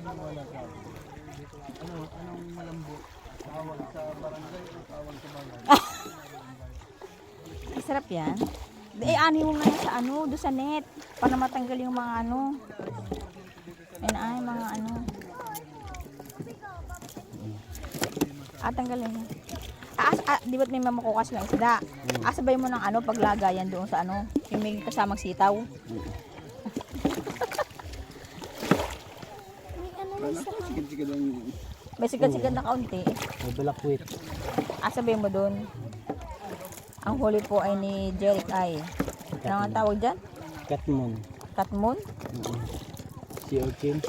Anong malambot? Tawag sa barangay o tawag sa bagay? Sarap yan. Ani mo na yan sa doon sa net. Para matanggal yung mga mga tanggalin mo. Di ba't may mamakukas lang isda? Asabay mo ng paglagayan doon sa yung may kasamang sitaw. May sigad-sigad na kaunti. May balakwit. Asabay mo doon. Ang huli po ay ni Jeric ay. Ano ang tawag dyan? Katmon. Katmon? Si Orkin.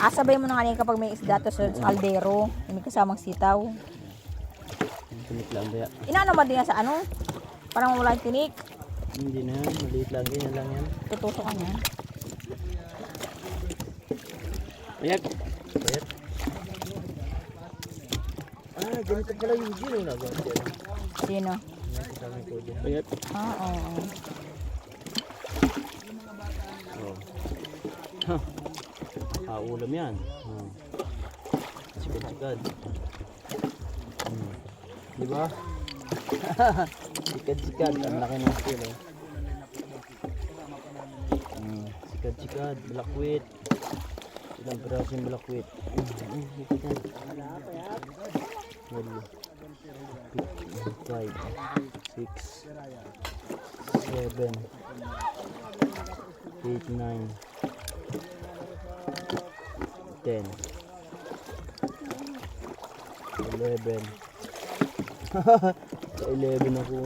Asabay mo na kanina kapag may isda to sa kaldero. May kasamang sitaw. Tinik lang ba? Inaano ba din yan sa Parang wala yung tinik. Hindi na, maliit lang. Ganyan lang yan. Tutusok ka niya. Ayak. Ayak. Ganito pala yung gino na ba? Sino? Ayak. Oo. Ulam yan. Sikad-sikad. Diba? Sikad-sikad. Ang laki ng sila. Sikad-sikad. Balakwit. Ilang piraso yung balakwit. Ikot yan. 5, 6, 7, 8, 9, 10, 11. 11 ako.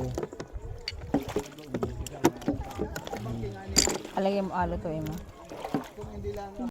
Alagay mo alo to, Emma.